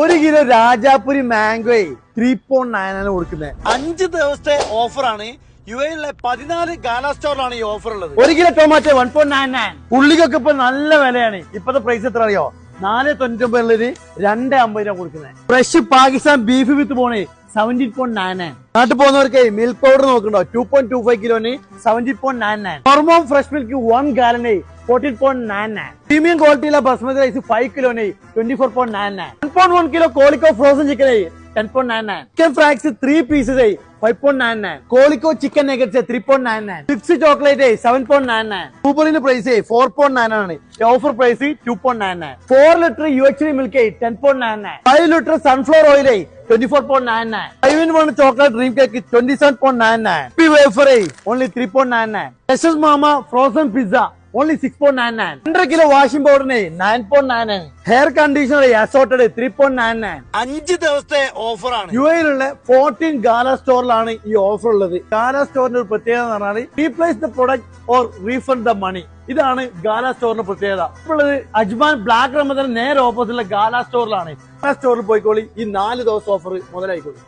1 kilo രാജാപുരി mango 3.9 ആണ് കൊടുക്കുന്നത്. 5 ദിവസത്തെ ഓഫറാണ്. യുഎയിലെ 14 ഗാല സ്റ്റോറിലാണ് ഈ ഓഫർ ഉള്ളത്. 1 കിലോ ടൊമാറ്റോ 1.99. ഉള്ളിക്കൊക്കെ ഇപ്പൊ നല്ല വിലയാണ്. ഇപ്പത്തെ പ്രൈസ് എത്ര അറിയോ? 4.99 2.50 കൊടുക്കുന്നത്. ഫ്രഷ് പാകിസ്ഥാൻ ബീഫ് വിത്ത് പോണേ 17.99. നാട്ടിൽ പോകുന്നവർക്ക് മിൽക്ക് പൗഡർ നോക്കണ്ടോ? 2.25 കിലോന് 17.99. ഹോർമോൺ ഫ്രഷ് മിൽക്ക് 1 ഗാലന് 14.99. പ്രീമിയം ക്വാളിറ്റിയിലെ ബസ്മതി റൈസ് 5 കിലോന് 24.99. 1.1 കിലോ കോളിക്കോ ഫ്രോസൺ ചിക്കൻ 10.99. ചിക്കൻ ഫ്രാക്സ് 3 പീസസ് 5.99. കോളിക്കോ ചിക്കൻ നെഗറ്റ്സ് 3.99. ഫിക്സ് ചോക്ലേറ്റ് 7.99. സൂപ്പറിന്റെ പ്രൈസ് 4.9 ആണ്. Offer price 2.99. 4 litre UHD milk 10.99. 5 litre sunflower oil 24.99. 5-in-1 chocolate dream cake 27.99. Happy wafer only 3.99. എസ്എസ് മാമ frozen pizza only 6.99. 100 kilo washing പൗഡറിന് 9.99. Hair conditioner assorted 3.99. 5 ദിവസത്തെ ഓഫറാണ്. യുഎയിലുള്ള 14 gala സ്റ്റോറിലാണ് ഈ ഓഫർ ഉള്ളത്. ഗാല സ്റ്റോറിന്റെ ഒരു പ്രത്യേകത എന്ന് പറഞ്ഞാൽ replace the product or refund the money. ഇതാണ് ഗാല സ്റ്റോറിന്റെ പ്രത്യേകത. ഇപ്പോൾ അജ്മാൻ ബ്ലാക്ക് റമദാൻ നേരെ ഓപ്പോസിറ്റുള്ള ഗാല സ്റ്റോറിലാണ്. ഗാല സ്റ്റോറിൽ പോയിക്കോളി. ഈ 4 ദിവസം ഓഫർ മുതലായിക്കോളി.